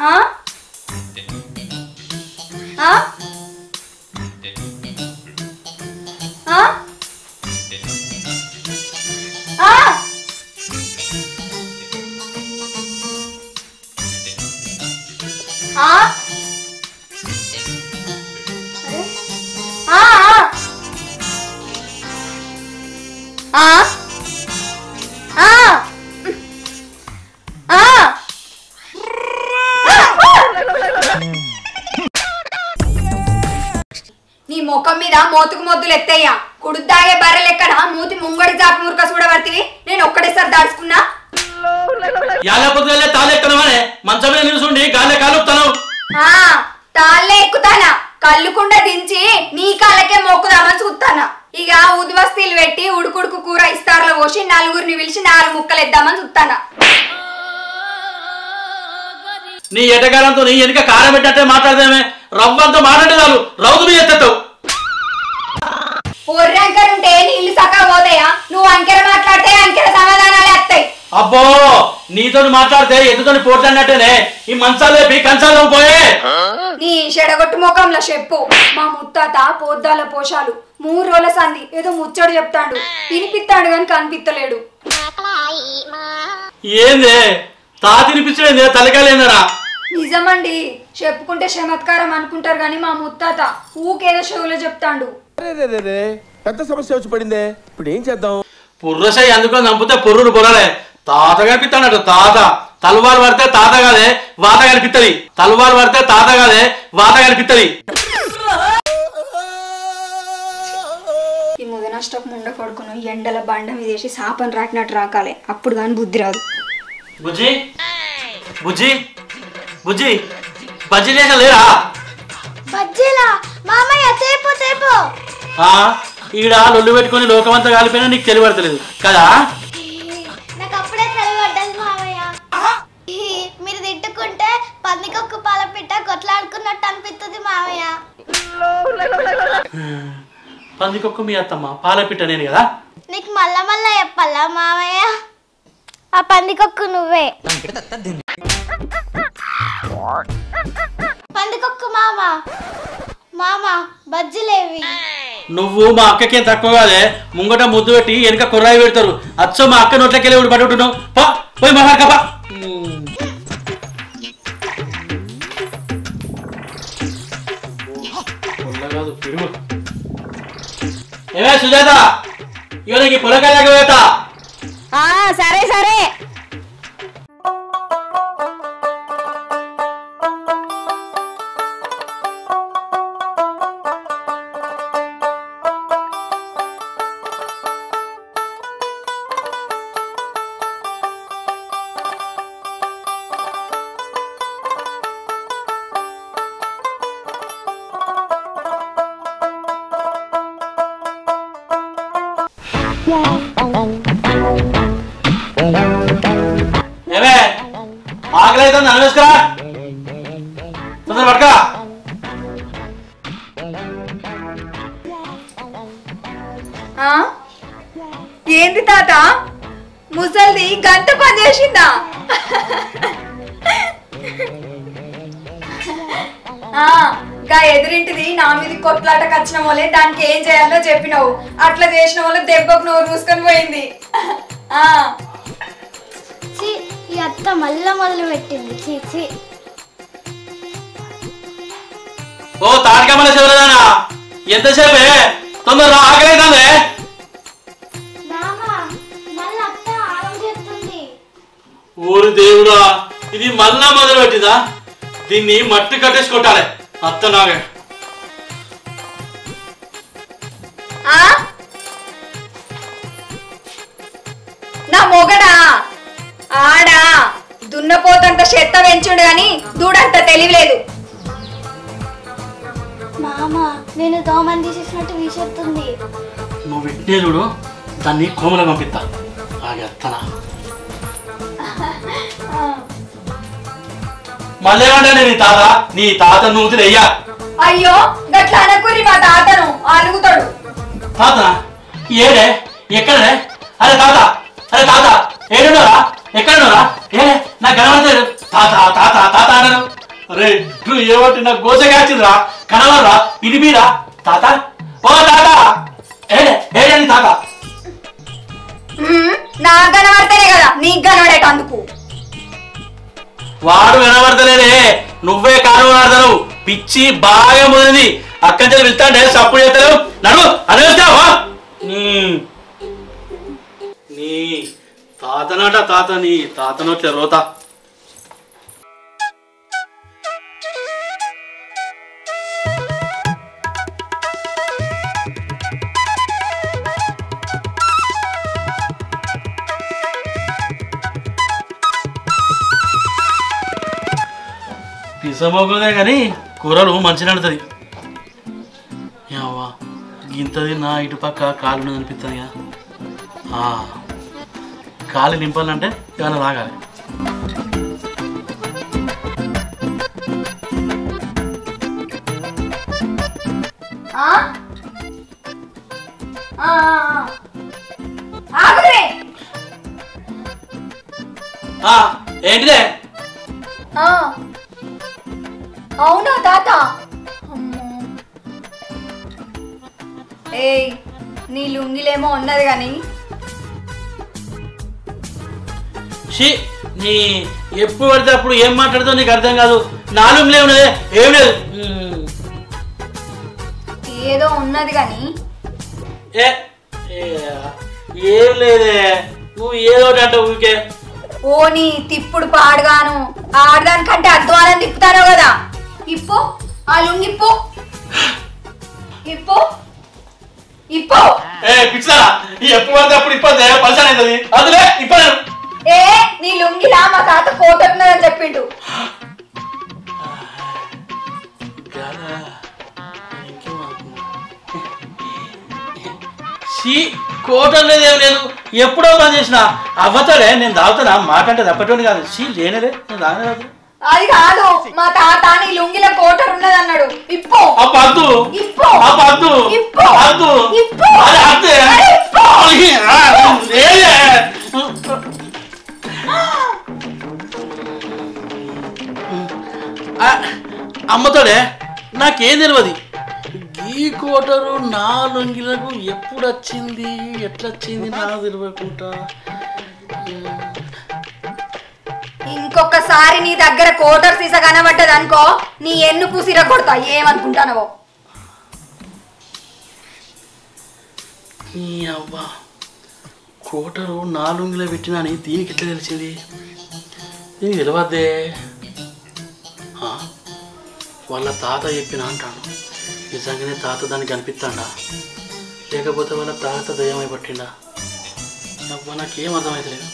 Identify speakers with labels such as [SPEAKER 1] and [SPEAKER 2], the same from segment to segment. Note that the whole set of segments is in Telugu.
[SPEAKER 1] నీ ముఖం మీద మోతుకు మొద్దులు ఎత్తయ్యా కుడుద్దాగే బర్రెలెక్కడ మూతి ముంగడి జాపి మురుక చూడబడితివి నేను ఒక్కడేసారి దాడుచుకున్నా తాళ్ళే ఎక్కుతానా కళ్ళుకుండా దించి నీ కాళ్ళకే మొక్కుదామని చూస్తానా ఇక ఉద్వస్తీలు పెట్టి ఉడుకుడుకు కూర ఇస్తారులో పోసి నలుగురిని పిలిచి 4 ముక్కలు ఎద్దామని చూస్తానా
[SPEAKER 2] నీ ఎటకారంతో నీ వెనుక కారం పెట్టే మాట్లాడదామే రవ్వంతో మాట్లాడే చాలు రౌదు మీ ఎత్తవు
[SPEAKER 1] ఒర్రంకర్ ఉంటే నీళ్లు సకా పోతాయా నువ్వు అంకెర మాట్లాడితే అంకెర సమాధానాలే వస్తాయి
[SPEAKER 2] అబ్బో నీతో మాట్లాడితే ఎదుతోని పోట్లాడినట్టేనే ఈ మంచాలు లేపి కంచాలు పోయే
[SPEAKER 1] నీ చెడగొట్టు ముఖంలో చెప్పు మా ముత్తాత పోద్దాల పోషాలు 3 రోజుల సంధి ఏదో ముచ్చడు చెప్తాడు వినిపిస్తాడు గాని కనిపిస్తలేడు
[SPEAKER 2] ఏందే తాతినిపించలేదే తలకాయలేదరా
[SPEAKER 1] నిజమండి చెప్పుకుంటే చమత్కారం అనుకుంటారు గాని మా ముత్తాత ఊకేదో షోలో చెప్తాడు
[SPEAKER 3] పెద్ద సమస్య వచ్చి పడిందే ఇప్పుడు ఏం చేద్దాం
[SPEAKER 2] పుర్రసాయి అందుకొని చంపితే పొర్రుడు పొరలే తాత కనిపిస్తాడట తాత తలవాలు పడితే తాత కాదే వాత కనిపిస్తుంది తలవాలు పడితే తాత కాదే వాత కనిపిస్తుంది
[SPEAKER 1] ఈ ముదనష్టపు ముండ కొడుకును ఎండల బండ మీద వేసి సాపని రాకినట్టు రాకాలే అప్పుడు కానీ బుద్ధి రాదు
[SPEAKER 2] బుజ్జి బుజ్జి బుజ్జి బజ్జీ చేసా లేరా
[SPEAKER 4] బజ్జీలా మామయ్య తేపో తేపో
[SPEAKER 2] ఈడ లొల్లు పెట్టుకుని లోకమంతా కాలిపోయినా నీకు తెలియబడతలేదు కదా
[SPEAKER 4] నాకు అప్పుడే తెలియబడ్డది మామయ్య మీరు తిట్టుకుంటే పందికొక్క పాలపిట్ట కొట్లాడుకున్నట్టు అనిపిస్తుంది మామయ్య
[SPEAKER 2] పందికొక్క మీ అత్తమ్మ పాలపిట్ట నేను కదా
[SPEAKER 4] నీకు మళ్ళా మళ్ళా చెప్పాలా మామయ్య ఆ పందికొక్కు నువ్వే పందికొక్కు మామ మామ బజ్జీలేవి
[SPEAKER 2] నువ్వు మా అక్కకేం తక్కువ కాదే ముంగట ముద్దు పెట్టి వెనక కుర్రాయి పెడతారు అచ్చో మా అక్క నోట్లకెళ్ళి ఇప్పుడు పట్టుకుంటున్నావు పోయి మాట్లాడకపా ఏమే సుజాత ఇవన్నీ పొలకాయలాగా పోతా
[SPEAKER 1] సరే సరే
[SPEAKER 2] ఏమే ఆకలి అయితే నన్ను తొందర పట్టుకా
[SPEAKER 1] ఏంది తాత ముసల్ది గంట పని చేసిందా గా ఎదురింటిది నా మీద కొట్లాటకు వచ్చిన వాళ్ళే దానికి ఏం చేయాలో చెప్పినావు అట్లా చేసిన వాళ్ళ దెబ్బకు నోరు మూసుకొని పోయింది
[SPEAKER 4] ఈ అత్త మళ్ళా మొదలు పెట్టింది చీచి
[SPEAKER 2] ఓ తాడికమ్మల చివరదానా ఎంతసేపే తొందర ఆకలేదండి ఊరు దేవుడా ఇది మళ్ళా మొదలు పెట్టిందా దీన్ని మట్టి కట్టేసి కొట్టాలి అత్త నాగే
[SPEAKER 1] నా మొగడా ఆడా దున్నపోతంత చెత్త పెంచుండు గాని దూడంత తెలియలేదు
[SPEAKER 4] మామ నేను దోమని తీసేసినట్టు విషెత్తుంది
[SPEAKER 2] నువ్వు విట్నే చూడు దాన్ని కోమల పంపిస్తా ఆగే అత్తనా మళ్ళేమంటా నీ తాత నూతులు వెయ్యా
[SPEAKER 1] అయ్యో గట్లా అనకూరి మా తాతను అలుగుతాడు
[SPEAKER 2] తాత ఏడే ఎక్కడే అరే తాత ఏడున్నారా ఎక్కడున్నారా ఏ నాకు కనబడతాడు తాత తాత తాత పిలుస్తాను. అరే నువ్వు ఏమంటే నాకు గోస కాచిందిరా, కనవరా పిలిపిరా తాత. ఓ తాత, ఏడని తాత.
[SPEAKER 1] నాకు కనబడతానే కదా నీకు కనబడేట అందుకు.
[SPEAKER 2] వాడు కనబడతలేదే, నువ్వే కనబడతావు. పిచ్చి బాగా ముదిరింది. అక్కడి నుంచి వెళ్తాంటే సప్పుడు చేస్తలేవు. నడు అనేస్తావా? నీ తాతనాట తాత, నీ తాతనొచ్చే రోత. పిసమోగుదే కానీ కూరలు మంచిగా నడుతుంది. అవ్వా గింతది నా ఇటు పక్క కాలు అనిపిస్తుంది కదా, కాలు నింపాలంటే ఏమైనా తాగాలి. ఏంటిదే?
[SPEAKER 1] అవునా తాత? ఏయ్ నీ లుంగిలేమో ఉన్నది కానీ
[SPEAKER 2] నీ ఎప్పుడు పడితే అప్పుడు ఏం మాట్లాడుతావు నీకు అర్థం కాదు. నాలుగు లేవున్నదే, ఏం లేదు.
[SPEAKER 1] ఏదో ఉన్నది కానీ
[SPEAKER 2] ఏం లేదే, నువ్వు ఏదో అంటే ఊరికే.
[SPEAKER 1] ఓ నీ తిప్పుడు పాడుగాను, ఆడదానికంటే అద్వాలని తిప్పుతాను కదా. ఇప్పు ఆ లుంగి ఇప్పు, ఇప్పు ఇప్పు.
[SPEAKER 2] పిచ్చా ఎప్పుడు పడితే అప్పుడు ఇప్పదే పలసాన్ అవుతుంది. అదిలే ఇప్పను.
[SPEAKER 1] నీ లుంగిలా మా తాత కోటున్నదని చెప్పిండు.
[SPEAKER 2] కోటం లేదేం లేదు, ఎప్పుడో పని చేసిన అవ్వతాడే. నేను తాగుతానా, మాట అంటే తప్పటోని కాదు. లేనేలే, నేను తాగనే.
[SPEAKER 1] అది కాదు, మా తాత నీ లుంగిలో కోటర్ ఉన్నది అన్నాడు. ఇప్పు
[SPEAKER 2] పద్దు,
[SPEAKER 1] ఇప్పు
[SPEAKER 2] పద్దు, పద్దు, అమ్మతోడే నాకేం తెలియదు. ఈ కోటరు నా లొంగిలకు ఎప్పుడు వచ్చింది, ఎట్లా వచ్చింది నాకు తెలియకుండా.
[SPEAKER 1] ఇంకొకసారి నీ దగ్గర కోటర్ సీసా కనబడ్డది అనుకో, నీ ఎన్ను పూసిర కొడతా. ఏమనుకుంటానవో.
[SPEAKER 2] అవ్వా కోటరు నా లొంగిలో పెట్టినా అని దీనికి ఎట్లా తెలిసింది? దీనికి తెలియద్దే. వాళ్ళ తాత చెప్పిన అంటాను. నిజంగానే తాత దానికి కనిపిస్తాడా, లేకపోతే వాళ్ళ తాత దయ్యమై పట్టిండా? అవ్వ నాకేం అర్థమవుతలేదు.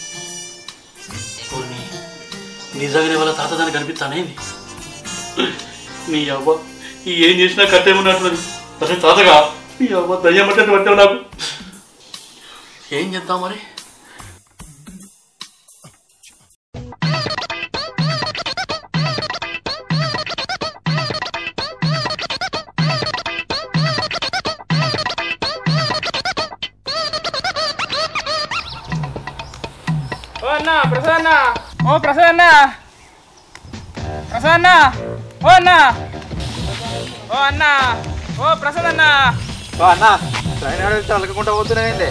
[SPEAKER 2] నిజంగానే వాళ్ళ తాత దానికి కనిపిస్తానేంది? నీ అవ్వ ఏం చేసినా కట్టేమన్నట్లేదు. అసలు తాతగా నీ అవ్వ దయ్యం అంటే పట్టావు నాకు. ఏం చేద్దాం మరి?
[SPEAKER 5] ప్రసాద్ అన్న, ఓ ప్రసాద్ అన్న, ప్రసాద్ అన్న, ఓ అన్న, ఓ అన్న, ఓ ప్రసాద్ అన్న, ఓ అన్న. అలకకుండా పోతున్నాయింది.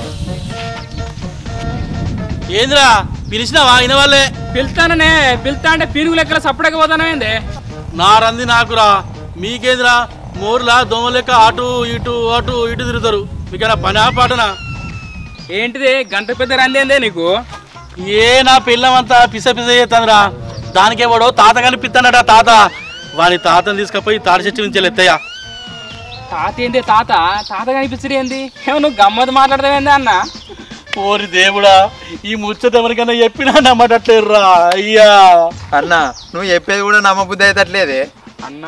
[SPEAKER 2] ఏంద్రా పిలిచినావా? అయిన వాళ్ళే
[SPEAKER 5] పిలుస్తాననే. పిలుస్తా అంటే పీనుగు లెక్కల సపడక పోతానైంది.
[SPEAKER 2] నా రంది నాకురా, మీకేంద్రా? మోర్లా దోమ లెక్క అటు ఇటు అటు ఇటు తిరుగుతారు. మీకైనా పని పాటనా?
[SPEAKER 5] ఏంటిది గంట పెద్ద రందేందే నీకు?
[SPEAKER 2] నా పిల్లమంతా పిస పిస చేస్తుందిరా. దానికేవాడో తాత కనిపిస్తాడట. తాత వాని తాతను తీసుకపోయి తాడి చెట్టు నుంచి ఎత్తయ్యా.
[SPEAKER 5] తాత ఏంది? తాత తాత కనిపించడు ఏంది? ఏమో నువ్వు గమ్మత్ మాట్లాడదామేంది అన్న?
[SPEAKER 2] ఓరి దేవుడా, ఈ ముచ్చట ఎవరికైనా చెప్పినా నమ్మటట్లేరురా. అయ్యా
[SPEAKER 6] అన్న నువ్వు చెప్పేది కూడా నమ్మబుద్ధి అవుతట్లేదే.
[SPEAKER 5] అన్న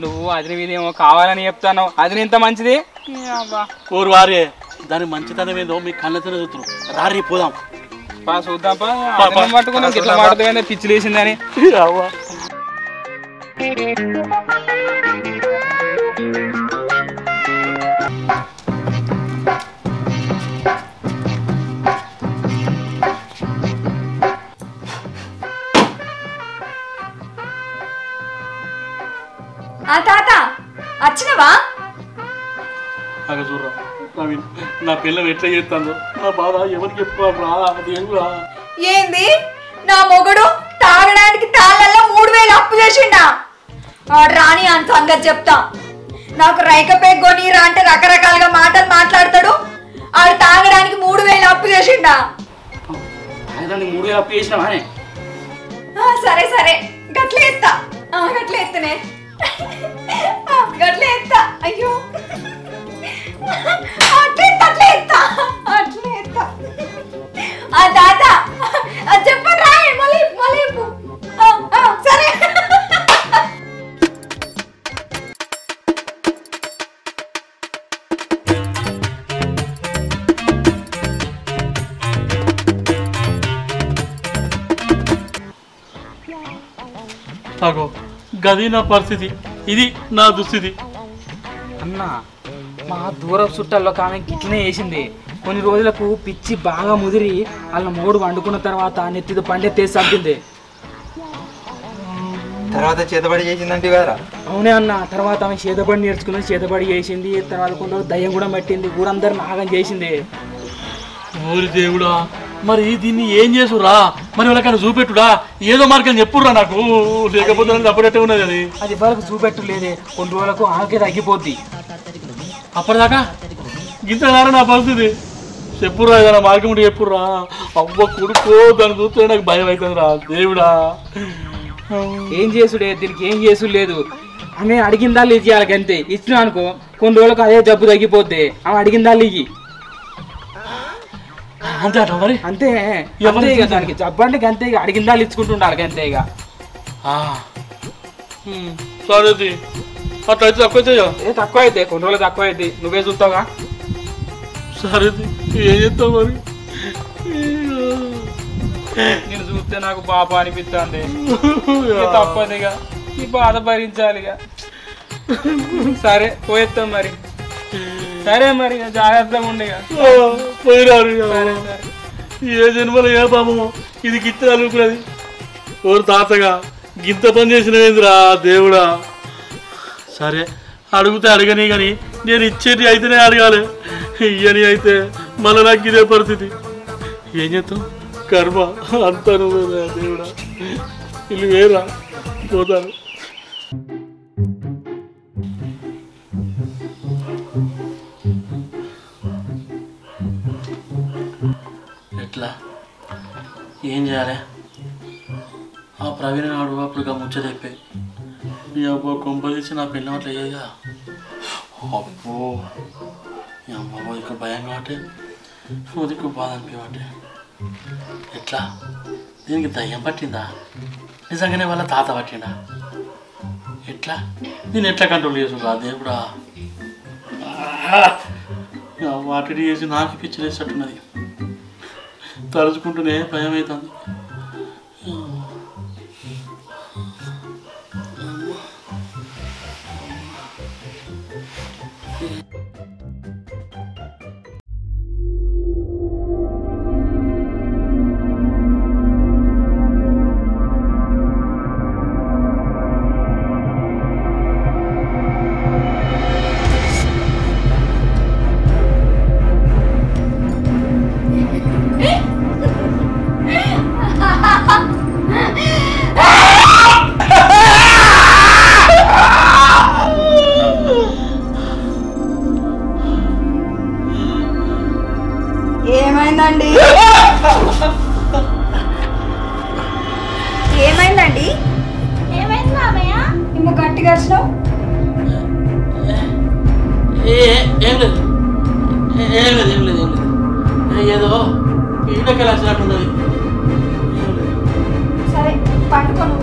[SPEAKER 5] నువ్వు అది మీదేమో కావాలని చెప్తాను. అది ఇంత మంచిది.
[SPEAKER 2] ఓరు వారే, దాని మంచితనం ఏదో మీ కళ్ళతో చూస్తున్నాం. రారీ పోదాం.
[SPEAKER 5] చూద్దాం పట్టుకున్నాం. ఇట్లా మాట్లాడుతుంది పిచ్చి లేచిందని.
[SPEAKER 1] ఆ తాత వచ్చినవా?
[SPEAKER 2] అక్కడ చూడరా నవీన్, నా పిల్లం ఎట్లా చేస్తాందో నా బాధ ఎవరికి చెప్పుకోరా దేవుడా.
[SPEAKER 1] ఏంది నా మొగుడు తాగడానికి తాళ్ళల్లో 3000 అప్పు చేసిండా? రాణి అని సంగతి చెప్తా. నాకు రైకపే కొనిరా అంటే రకరకాలుగా మాటలు మాట్లాడతాడు. ఆడు తాగడానికి 3000 అప్పు చేసిండా?
[SPEAKER 5] 3000 అప్పు చేసినావానే?
[SPEAKER 1] సరే సరే గట్లే ఎత్తా, గట్లే ఎత్తనే, గట్లే ఎత్తా. అయ్యో అట్లే అట్లే ఎత్తా, అట్లే ఎత్తా. ఆ తాత చెప్పండి రా, మళ్ళీ మళ్ళీ సరే.
[SPEAKER 2] అగో గది నా పరిస్థితి, ఇది నా దుస్థితి.
[SPEAKER 5] అన్న మా దూరపు చుట్టాల్లో ఆమె ఇట్లనే వేసింది. కొన్ని రోజులకు పిచ్చి బాగా ముదిరి వాళ్ళ మూడు వండుకున్న తర్వాత నెత్తితో పండెత్తేసి చంపింది.
[SPEAKER 6] తర్వాత చేతబడి చేసిందంటే కదా?
[SPEAKER 5] అవునే అన్న. తర్వాత ఆమె చేతబడి నేర్చుకుని చేతబడి చేసింది. తర్వాత కొందరు దయ్యం కూడా పట్టింది, ఊరందరూ నాగం చేసింది.
[SPEAKER 2] ఓరి దేవుడా, మరి దీన్ని ఏం చేసురా? మరి వాళ్ళకన్నా చూపెట్టుడా, ఏదో మార్గం చెప్పుర్రా నాకు, లేకపోతే అప్పుడట్టే ఉన్నది. అది
[SPEAKER 5] అది వాళ్ళకు చూపెట్టలేదే, కొన్ని రోజులకు ఆమెకే తగ్గిపోద్ది.
[SPEAKER 2] అప్పటిదాకా గింత నా పరిస్థితి. చెప్పుర్రా, ఏదైనా మార్గం ఉంటే చెప్పుర్రా. అవ్వ కొడుకో, దాన్ని చూస్తే నాకు భయం అవుతుంది రా దేవుడా.
[SPEAKER 5] ఏం చేసుడే, దీనికి ఏం చేసుడు లేదు. ఆమె అడిగిందా ఇచ్చేయాలి అంతే. ఇచ్చిన అనుకో కొన్ని రోజులకు అదే జబ్బు తగ్గిపోద్ది. ఆమె అడిగిందా ఇయ్యి
[SPEAKER 2] అంతే అట మరి.
[SPEAKER 5] అంతే ఇక దానికి జబ్బు అంటే అంతే, ఇక అడిగిందా ఇచ్చుకుంటుండాలి అంతే. ఇక
[SPEAKER 2] సరే అట్లా అయితే తక్కువ అయితే
[SPEAKER 5] ఏ తక్కువ అయితే కొన్ని రోజులు తక్కువ అయితే నువ్వే చూస్తావుగా.
[SPEAKER 2] సరే ఏం చేస్తావు మరి?
[SPEAKER 5] నేను చూస్తే నాకు పాప అనిపిస్తుంది. తప్పదుగా ఈ బాధ భరించాలిగా. సరే పోయేస్తాం మరి. సరే మరి జాగ్రత్తగా ఉండేగా.
[SPEAKER 2] పోయినారు ఏ జన్మలో ఏ పాపమో ఇది గిత్త అనుకున్నది. ఓరు తాతగా గింత పని చేసినవేంద్రా దేవుడా. సరే అడిగితే అడగని కానీ నేను ఇచ్చేటి అయితేనే అడగాలి. ఇయ్యని అయితే మళ్ళీ నాకు ఇదే పరిస్థితి. ఏం చేస్తాం, కర్మ అంతా నువ్వే దేవుడా. ఇల్లు వేరా పోతాను. ఎట్లా ఏం చేయాలి? ఆ ప్రవీణ నాడు అప్పుడు ముచ్చటైపోయి నీ అబ్బో కొంపదీసి నా పిల్లం అట్లా అయ్యేగా. అబ్బో ఈ అమ్మ ఇక్కడ భయం కాబట్టి దిక్కు బాధ అనిపించబట్టే. ఎట్లా దీనికి దయ్యం పట్టిందా, నిజంగానే వాళ్ళ తాత పట్టిందా? ఎట్లా నేను ఎట్లా కంట్రోల్ చేసుకురా దేవుడా. వాటి చేసి నాకు పిచ్చిలేసేటట్టున్నది. తలుచుకుంటూనే భయం అవుతుంది.
[SPEAKER 1] ఏమైందండి? ఏమైందండి?
[SPEAKER 4] ఏమైంది మామయ్య?
[SPEAKER 1] ఇంకో గట్టిగా అరిచినావు.
[SPEAKER 2] ఏం లేదు ఏం లేదు ఏం లేదు ఏం లేదు, ఏదో ఈటకి వచ్చినట్టున్నది.
[SPEAKER 1] సరే పట్టుకోను.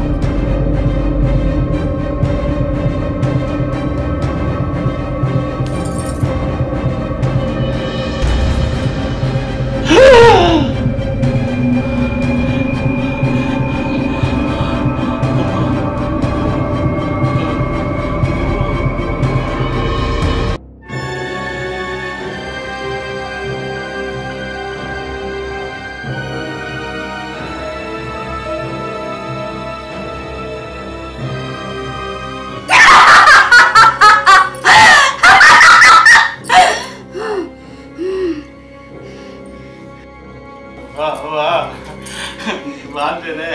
[SPEAKER 2] అంటేనే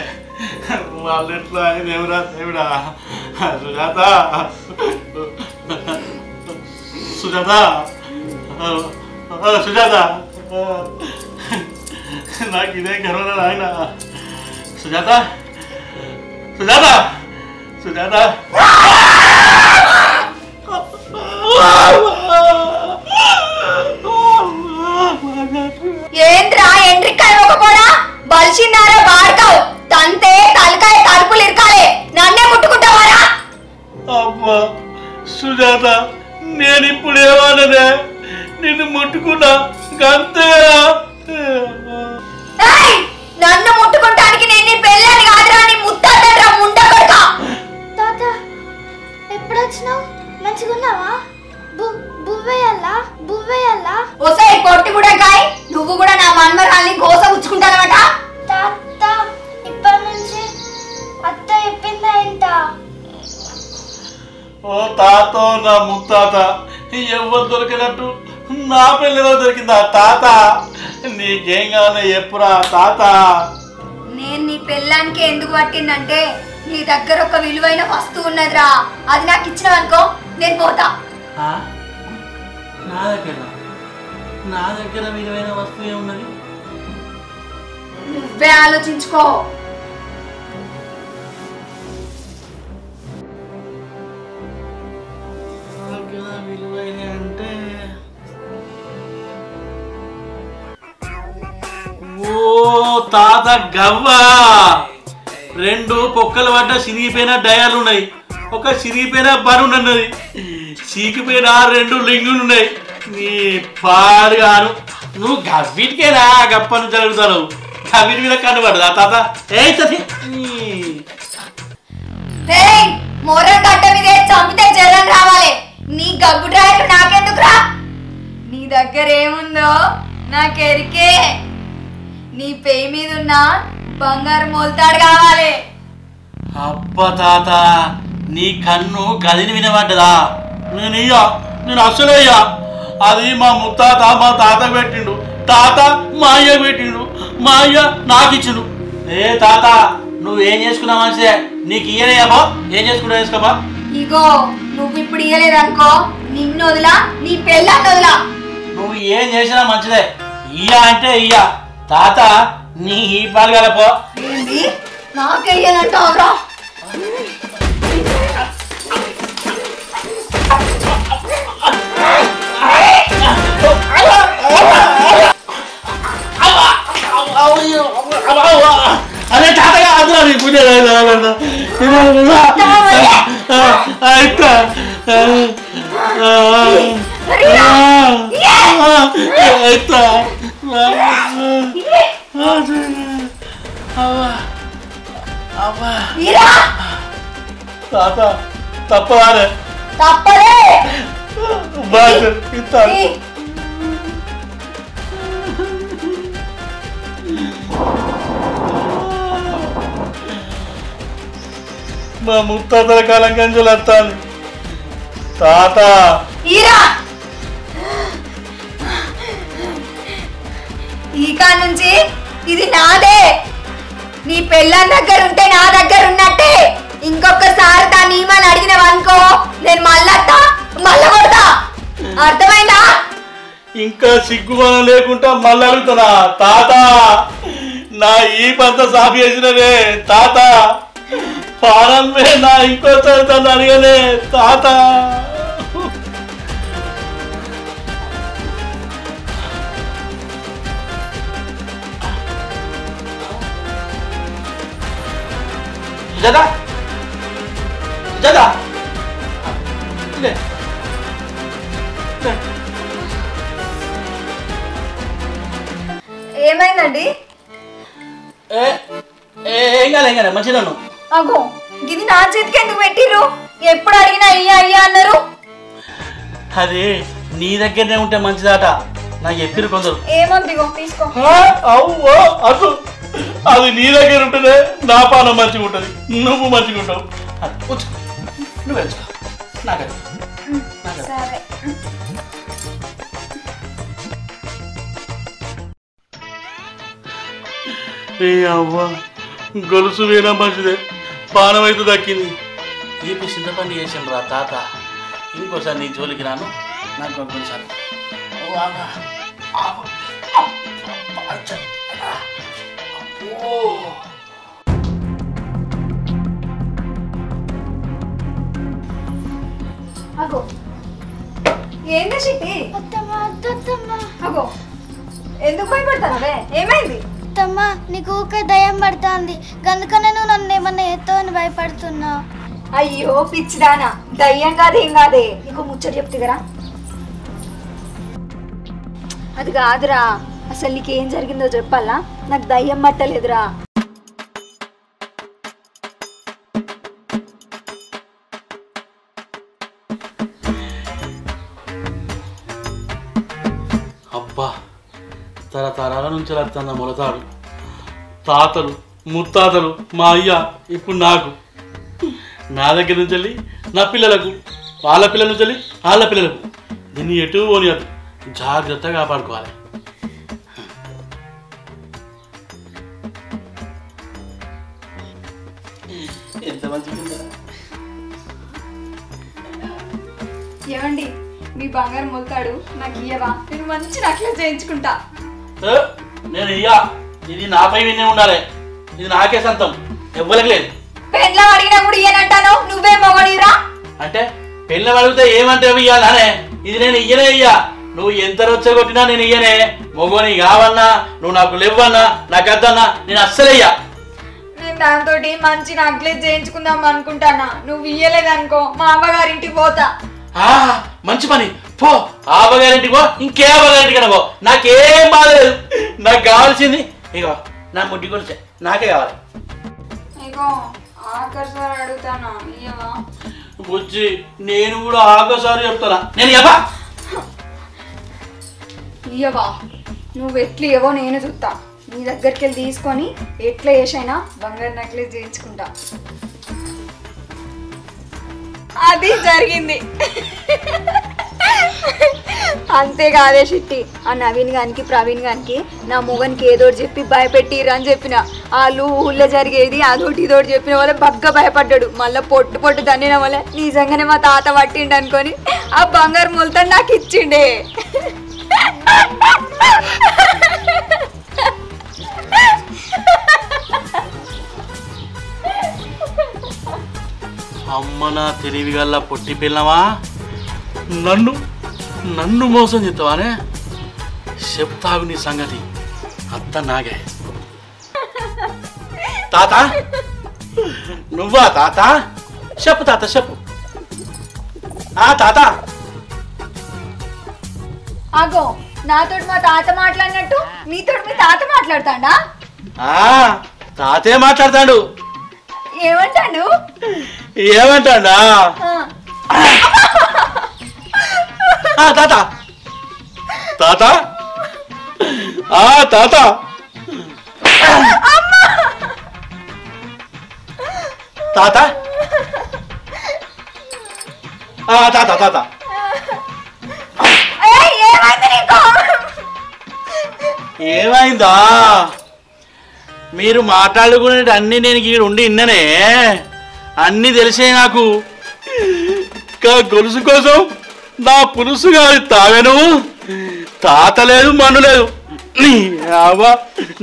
[SPEAKER 2] వాళ్ళ ఇంట్లో ఆయన ఎవరా దేవుడా సుజాత సుజాత సుజాత నాకు ఇదే గర్వం ఆయన సుజాత సుజాత సుజాత
[SPEAKER 1] ఏంద్రా ఎండ్రికాయ ఒక కూడా బలిసిందారా వాడుకావు తంతే తలకాయ తలుపులు ఇరకాలే నన్నే ముట్టుకుంటావారా
[SPEAKER 2] అమ్మా సుజాత నేను ఇప్పుడు ఏమన్నదే నిన్ను ముట్టుకున్నా గంతేరా
[SPEAKER 1] నన్ను ముట్టుకుంటానికి నేను నీ పెళ్ళని కాదురా నీ ముత్తాతరా ముండ కొడుక
[SPEAKER 4] తాత ఎప్పుడు వచ్చినావు మంచిగున్నావా బువ్వేయల్లా
[SPEAKER 1] ఒసే కొట్టి కూడా కాయ్ నువ్వు కూడా నా మన్మరాల్ని గోస ఉచ్చుకుంటానమాట
[SPEAKER 4] తాత ఇప్పటి నుంచి అత్త చెప్పిందా ఏంట
[SPEAKER 2] ఓ తాతో నా ముత్తాత ఎవరు దొరికినట్టు నా పెళ్ళిలో దొరికిందా తాత నీకేం కావాలి ఎప్పుడా తాత
[SPEAKER 1] నేను నీ పెళ్ళానికి ఎందుకు పట్టిందంటే నీ దగ్గర ఒక విలువైన వస్తువు ఉన్నదిరా అది నాకు ఇచ్చినావనుకో నేను పోతా
[SPEAKER 2] నా దగ్గర విలువైన వస్తువు ఏమున్నది
[SPEAKER 1] నువ్వే ఆలోచించుకో
[SPEAKER 2] విలువైన అంటే ఓ తాత గవ్వ రెండు పొక్కలు పడ్డ సిరిగిపోయిన డయాలు ఉన్నాయి ఒక సిరిగిపోయిన బరువు ఉన్నది చీకిపోయిన రెండు లింగులు ఉన్నాయి నీ పాడుగాను నువ్వు గవ్విటికేనా గప్పను జరుగుతావు గవ్విటి మీద కనబడదా తాత ఏ
[SPEAKER 1] మొర్ర గడ్డ మీదే చంపితే జలం రావాలి నీ గబ్బు డ్రాయలు నాకెందుకురా నీ దగ్గర ఏముందో నాకెరికే నీ పెయి మీద ఉన్న బంగారు మొలతాడు కావాలి
[SPEAKER 2] అబ్బ తాత నీ కన్ను గదిని వినబడ్డదా నేను అసలు అయ్యా అది మా ముత్తాత మా తాత పెట్టిండు తాత మా అయ్య పెట్టిండు మా అయ్య నాకు ఇచ్చిండు ఏ తాత నువ్వేం చేసుకున్నావు మంచిదే నీకు ఇయ్యలేయబా ఏం చేసుకుంటావు చేసుకోబా
[SPEAKER 1] ఇగో నువ్వు ఇప్పుడు ఇయ్యలేదనుకో నిన్ను వదిలా నీ పెళ్ళాన్ని వదిలా
[SPEAKER 2] నువ్వు ఏం చేసినా మంచిదే ఇయ్య అంటే ఇయ్య తాత నీ ఈ పాలు కలపో
[SPEAKER 1] ఏంది నాకెయ్యాలంటావురా
[SPEAKER 2] అదే తాతగా అదే పూజ తాత తప్పదానే
[SPEAKER 1] తప్పలే
[SPEAKER 2] బాగా ఇస్తాను మా ముత్తాతల కాలం గంజలు వస్తాను తాత
[SPEAKER 1] ఈ కాడ నుంచి ఇది నాదే నీ పెళ్ళాం దగ్గర ఉంటే నా దగ్గర ఉన్నట్టే ఇంకొకసారి దాన్ని ఈమని అడిగినవనుకో నేను మళ్ళా కొడతా అర్థమైందా
[SPEAKER 2] ఇంకా సిగ్గుమనం లేకుండా మళ్ళీ అడుగుతున్నా తాత నా ఈ పంత సాఫీ చేసినవే తాత పానం నా ఇంకోసారి తను అడిగనే తాత జదా జదా
[SPEAKER 1] ఏమైందండి
[SPEAKER 2] ఏం కాదు మంచిదా
[SPEAKER 1] అగో ఇది నా చేతికి ఎందుకు పెట్టిర్రు ఎప్పుడు అడిగినా అయ్యా అయ్యా అన్నారు
[SPEAKER 2] అది నీ దగ్గరనే ఉంటే మంచిదాట నాకు చెప్పిరు కొందరు
[SPEAKER 1] ఏమందిగో తీసుకో
[SPEAKER 2] అవ్వో అసలు అది నీ దగ్గర ఉంటేనే నా పానం మంచిగా ఉంటుంది నువ్వు మంచిగా ఉంటావు నువ్వు వెళ్తా నాకు
[SPEAKER 1] సరే
[SPEAKER 2] ఏ అవ్వ గొలుసు వేనా మంచిదే, పానం అయితే దక్కింది. ఇప్పుడు చింతపండు చేసాను రా తాత. ఇంకోసారి నీ జోలికి రాను, నాకు కొంచెం
[SPEAKER 1] అగో ఏంది చిట్టి? అగో ఎందుకు భయపడతానవే? ఏమైంది?
[SPEAKER 4] అత్తమ్మ నీకు ఊకే దయ్యం పడుతుంది, అందుకనే నువ్వు నన్ను ఏమన్నా ఎత్తో అని భయపడుతున్నా.
[SPEAKER 1] అయ్యో పిచ్చిదానా, దయ్యం కాదేం కాదే. నీకు ముచ్చట చెప్తుగరా. అది కాదురా, అసలు నీకేం జరిగిందో చెప్పాలా? నాకు దయ్యం పట్టలేదురా.
[SPEAKER 2] అబ్బా, తరతరాల నుంచి వస్తున్న మొలతాడు, తాతలు ముత్తాతలు, మా అయ్య, ఇప్పుడు నాకు, నా దగ్గర నుంచి వెళ్ళి నా పిల్లలకు, వాళ్ళ పిల్లల నుంచి వెళ్ళి వాళ్ళ పిల్లలకు. దీన్ని ఎటు పోనీయదు, జాగ్రత్తగా కాపాడుకోవాలి. ఎంత మంచిగా
[SPEAKER 1] ఏమండి, మీ బంగారం మొలతాడు నాకు ఇయ్యవా? నేను మంచి నక్లెస్ చేయించుకుంటా.
[SPEAKER 2] నేను ఇయ్యా, ఇది నాపై వినే ఉండాలి. ఇది నాకే సొంతం, ఎవ్వరికి లేదు.
[SPEAKER 1] పెళ్ళం అడిగినా కూడా ఇయ్యనంటాను, నువ్వే మొగడిరా.
[SPEAKER 2] అంటే పెళ్ళి అడిగితే ఏమంటే ఇయ్యాలనే? ఇది నేను ఇయ్యనే ఇయ్యా. నువ్వు ఎంత రొచ్చగొట్టినా నేను ఇయ్యనే. మొగోని కావన్నా, నువ్వు నాకు లేవన్నా, నాకు అద్దన్నా, నేను అస్సలయ్యా.
[SPEAKER 1] నేను దాంతో మంచి నక్లెస్ చేయించుకుందాం అనుకుంటానా. నువ్వు ఇయ్యలేదనుకో మా అవ్వగారింటికి పోతా.
[SPEAKER 2] మంచి పని, పో. ఆవగారింటికి పో, ఇంకే ఆవగారింటికి పో, నాకేం బాధలేదు. నాకు కావాల్సింది ఇగో నా ముడ్డి కొలిచే, నాకే కావాలి.
[SPEAKER 1] ఇగో ఆఖరిసారి అడుగుతానా, ఇయ్యవా?
[SPEAKER 2] బుజ్జి, నేను కూడా ఆఖరిసారి చెప్తానా, నేను ఇవ్వా.
[SPEAKER 1] ఇయ్యవా? నువ్వు ఎట్లు ఇవ్వో నేను చూస్తా. నీ దగ్గరికి వెళ్ళి తీసుకొని ఎట్లా చేసైనా బంగారు నక్లెస్ చేయించుకుంటా. అది జరిగింది. అంతేకాదే చిట్టి, ఆ నవీన్ గానికి ప్రవీణ్ గానికి నా మొగనికి ఏదో చెప్పి భయపెట్టిరని చెప్పిన. వాళ్ళు ఊళ్ళో జరిగేది అదోటి ఇదోటి చెప్పిన వాళ్ళే బగ్గ భయపడ్డాడు. మళ్ళీ పొట్టు పొట్టు దండిన వాళ్ళే నిజంగానే మా తాత పట్టిండు అనుకొని ఆ బంగారు మొలతాడు నాకు ఇచ్చిండే.
[SPEAKER 2] అమ్మ నా తెలివిగల్లా పొట్టి పిల్లవా, నన్ను మోసం చేస్తావానే? చెప్తాగు నీ సంగతి, అత్త నాగే. తాత, నువ్వా తాత? చెప్పు తాత, చెప్పు. తాత.
[SPEAKER 1] అగో, నాతోటి మా తాత మాట్లాడినట్టు నీతోటి మీ తాత మాట్లాడతాడా?
[SPEAKER 2] తాతే మాట్లాడతాడు.
[SPEAKER 1] ఏమంటాడు?
[SPEAKER 2] ఏమంటాడా? తాత తాత తాత తాత తాత తాత ఏమైందా? మీరు మాట్లాడుకునేటి అన్ని నేను గీడు ఉండి ఇన్ననే, అన్నీ తెలిసే నాకు. గొలుసు కోసం నా పులుసు గారి తాగను, తాత లేదు మన్ను లేదు.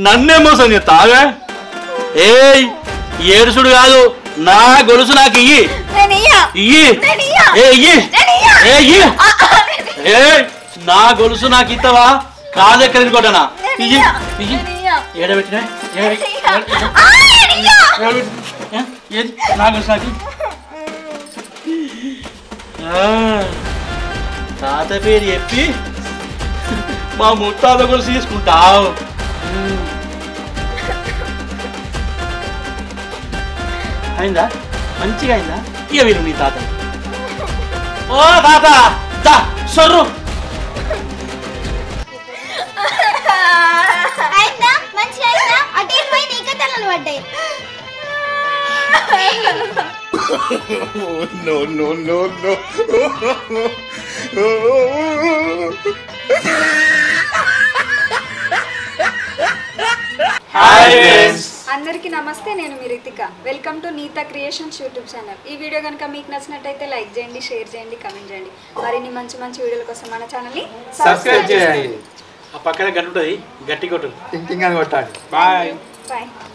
[SPEAKER 2] నన్నే మోసం తాగా. ఏడుసుడు కాదు, నా గొలుసు నాకు ఇయ్యి ఇయ్యి ఇయ్యి. నా గొలుసు నాకు ఇస్తావా? కాదెక్కడ కొట్టనా? ఇయ్యి ఇయ్యి. ఏడబెట్టినా ఏది నా గొలుసు నాకు. తాత పేరు చెప్పి మా ముత్తాత గొలుసు తీసుకుంటావు. అయిందా? మంచిగా అయిందా? ఇక వీరు నీ తాత. ఓ తాత దా సొర్రు.
[SPEAKER 3] No, no, no, no.
[SPEAKER 2] Hi friends.
[SPEAKER 1] అందరికీ నమస్తే, నేను మీ Ritika. Welcome to Neeta creations YouTube channel. ఈ వీడియో కనుక మీకు నచ్చినట్టయితే లైక్ చేయండి, షేర్ చేయండి, కామెంట్ చేయండి. మరిన్ని మంచి మంచి వీడియోల కోసం మన ఛానల్ని
[SPEAKER 2] సబ్స్క్రైబ్ చేయండి. ఆ పక్కన గంట ఉంటుంది, గట్టి కొట్టు.
[SPEAKER 6] థింకింగ్ అని కొట్టాలి.
[SPEAKER 2] బాయ్.
[SPEAKER 1] బాయ్.